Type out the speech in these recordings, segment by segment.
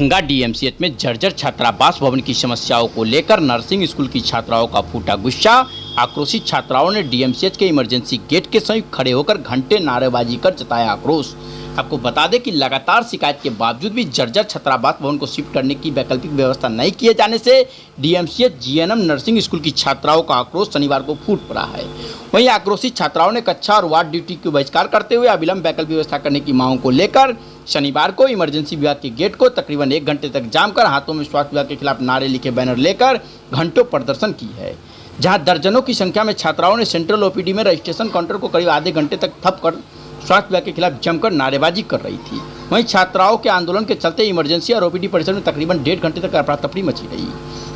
Darbhanga DMCH में जर्जर छात्रावास भवन की समस्याओं को लेकर नर्सिंग स्कूल की छात्राओं का फूटा गुस्सा। आक्रोशित छात्राओं ने डीएमसीएच के इमरजेंसी गेट के समीप खड़े होकर घंटे नारेबाजी कर जताया आक्रोश। आपको बता दें कि लगातार शिकायत के बावजूद भी जर्जर छात्रावास भवन को शिफ्ट करने की वैकल्पिक व्यवस्था नहीं किए जाने से डीएमसीएच जीएनएम नर्सिंग स्कूल की छात्राओं का आक्रोश शनिवार को फूट पड़ा है। वहीं आक्रोशित छात्राओं ने कक्षा और वार्ड ड्यूटी को बहिष्कार करते हुए अविलंब वैकल्पिक व्यवस्था करने की मांग को लेकर शनिवार को इमरजेंसी विभाग के गेट को तकरीबन 1 घंटे तक जाम कर हाथों में स्वास्थ्य विभाग के खिलाफ नारे लिखे बैनर लेकर घंटों प्रदर्शन की है। जहां दर्जनों की संख्या में छात्राओं ने सेंट्रल ओपीडी में रजिस्ट्रेशन काउंटर को करीब आधे घंटे तक थप कर स्वास्थ्य विभाग के खिलाफ जमकर नारेबाजी कर रही थी। वहीं छात्राओं के आंदोलन के चलते इमरजेंसी और ओपीडी परिसर में तकरीबन 1.5 घंटे तक अफरा-तफरी मची रही।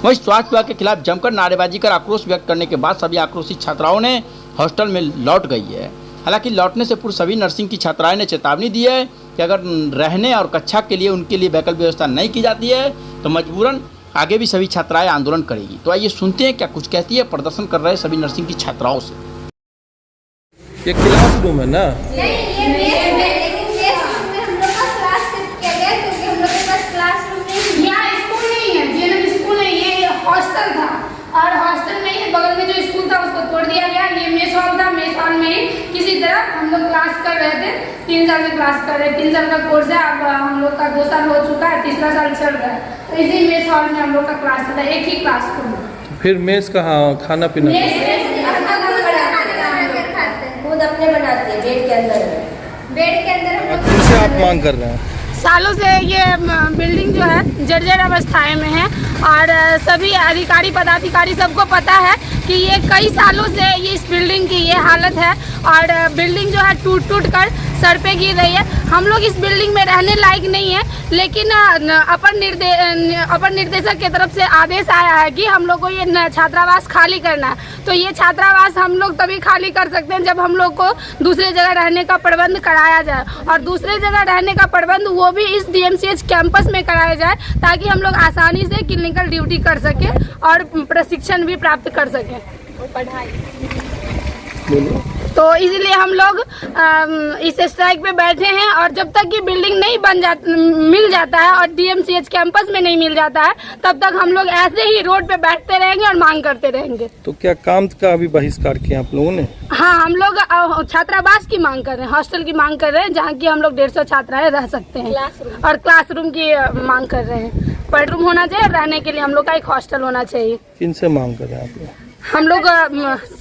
वहीं स्वास्थ्य विभाग के खिलाफ जमकर नारेबाजी कर आक्रोश व्यक्त करने के बाद सभी आक्रोशित छात्राओं ने हॉस्टल में लौट गई है। हालांकि लौटने से पूर्व सभी नर्सिंग की छात्राएं ने चेतावनी दी है कि अगर रहने और कक्षा के लिए उनके लिए वैकल्पिक व्यवस्था नहीं की जाती है तो मजबूरन आगे भी सभी छात्राएं आंदोलन करेगी। तो आइए सुनते हैं क्या कुछ कहती है प्रदर्शन कर रहे सभी नर्सिंग की छात्राओं से। ये क्लासरूम है ना? हॉस्टल था और हॉस्टल में ही बगल में जो स्कूल था उसको तोड़ दिया गया। ये मेस हॉल था, मेस हॉल में ही किसी तरह हम लोग क्लास कर रहे थे। 3 साल से क्लास कर रहे हैं, 3 साल का कोर्स है। अब हम लोग का 2 साल हो चुका है, तीसरा साल चल रहा है। तो इसी मेस हॉल में हम लोग का क्लास चला, एक ही क्लास को। फिर मेस कहाँ खाना पीना? खुद अपने बनाते हैं बेड के अंदर हम लोग। किनसे आप मांग कर रहे हैं? सालों से ये बिल्डिंग जो है जर्जर अवस्थाएं में है और सभी अधिकारी पदाधिकारी सबको पता है कि ये कई सालों से ये इस बिल्डिंग की ये हालत है और बिल्डिंग जो है टूट कर सर पे गिर रही है। हम लोग इस बिल्डिंग में रहने लायक नहीं है, लेकिन अपर निदेशक की तरफ से आदेश आया है कि हम लोग को ये छात्रावास खाली करना है। तो ये छात्रावास हम लोग तभी खाली कर सकते हैं जब हम लोग को दूसरे जगह रहने का प्रबंध कराया जाए और दूसरे जगह रहने का प्रबंध वो भी इस डीएमसीएच कैंपस में कराया जाए ताकि हम लोग आसानी से क्लिनिकल ड्यूटी कर सकें और प्रशिक्षण भी प्राप्त कर सकें तो इसलिए हम लोग इस स्ट्राइक पे बैठे हैं और जब तक ये बिल्डिंग नहीं मिल जाता है और डीएमसीएच कैंपस में नहीं मिल जाता है तब तक हम लोग ऐसे ही रोड पे बैठते रहेंगे और मांग करते रहेंगे। तो क्या काम का भी बहिष्कार किया आप लोगों ने? हाँ, हम लोग छात्रावास की मांग कर रहे हैं, हॉस्टल की मांग कर रहे हैं जहाँ की हम लोग 150 छात्राएं रह सकते हैं और क्लासरूम की मांग कर रहे हैं। बेडरूम होना चाहिए, रहने के लिए हम लोग का एक हॉस्टल होना चाहिए। किनसे मांग कर रहे हैं आप लोग? हम लोग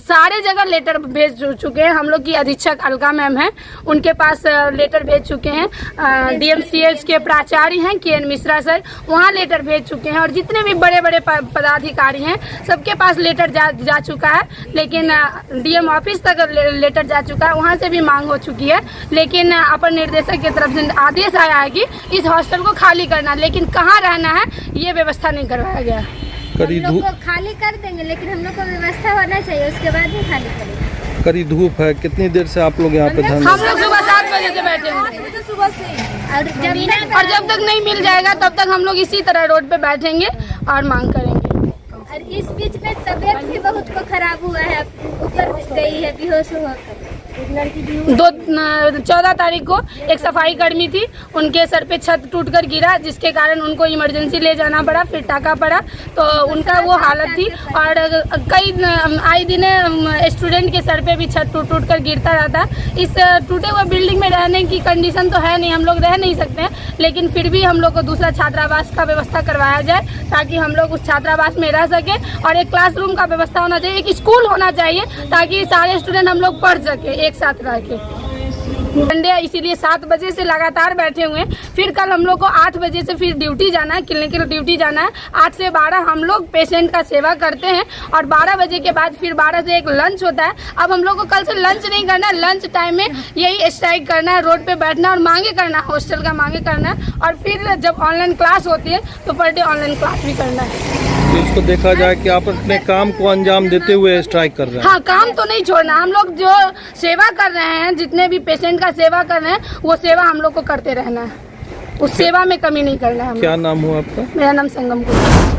सारे जगह लेटर भेज चुके हैं। हम लोग की अधीक्षक अलका मैम हैं, उनके पास लेटर भेज चुके हैं। डीएमसीएच के प्राचार्य हैं के.एन. मिश्रा सर, वहाँ लेटर भेज चुके हैं और जितने भी बड़े बड़े पदाधिकारी हैं सबके पास लेटर जा चुका है। लेकिन डीएम ऑफिस तक लेटर जा चुका है, वहाँ से भी मांग हो चुकी है। लेकिन अपर निर्देशक की तरफ से आदेश आया है कि इस हॉस्टल को खाली करना, लेकिन कहाँ रहना है ये व्यवस्था नहीं करवाया गया। हम लोग को खाली कर देंगे लेकिन हम लोग को व्यवस्था होना चाहिए, उसके बाद ही खाली करेंगे। कड़ी धूप है, कितनी देर से आप लोग यहाँ पे धरना? हम लोग सुबह 7 बजे से बैठे हैं तो सुबह से और जब तक नहीं मिल जाएगा तब तक हम लोग इसी तरह रोड पे बैठेंगे और मांग करेंगे। और इस बीच में तबीयत भी बहुत को खराब हुआ है, ऊपर गई है बेहोश होकर। 14 तारीख को एक सफाई कर्मी थी, उनके सर पे छत टूटकर गिरा जिसके कारण उनको इमरजेंसी ले जाना पड़ा, फिर टाका पड़ा तो उनका वो हालत थी। और कई आए दिन स्टूडेंट के सर पे भी छत टूट कर गिरता रहता। इस टूटे हुए बिल्डिंग में रहने की कंडीशन तो है नहीं, हम लोग रह नहीं सकते हैं, लेकिन फिर भी हम लोग को दूसरा छात्रावास का व्यवस्था करवाया जाए ताकि हम लोग उस छात्रावास में रह सकें और एक क्लासरूम का व्यवस्था होना चाहिए, एक स्कूल होना चाहिए ताकि सारे स्टूडेंट हम लोग पढ़ सके एक साथ रह के। इसीलिए 7 बजे से लगातार बैठे हुए हैं। फिर कल हम लोग को 8 बजे से फिर ड्यूटी जाना है, क्लिनिकल ड्यूटी जाना है। 8 से 12 हम लोग पेशेंट का सेवा करते हैं और 12 बजे के बाद फिर 12 से एक लंच होता है। अब हम लोग को कल से लंच नहीं करना है, लंच टाइम में यही स्ट्राइक करना है, रोड पे बैठना और मांगे करना, हॉस्टल का मांगे करना है। और फिर जब ऑनलाइन क्लास होती है तो पर डे ऑनलाइन क्लास भी करना है। तो इसको देखा जाए कि आप अपने काम को अंजाम देते हुए स्ट्राइक कर रहे हैं? हाँ, काम तो नहीं छोड़ना। हम लोग जो सेवा कर रहे हैं, जितने भी पेशेंट का सेवा कर रहे हैं वो सेवा हम लोग को करते रहना है, उस सेवा में कमी नहीं करना है। क्या नाम हुआ आपका? मेरा नाम संगम कुमार।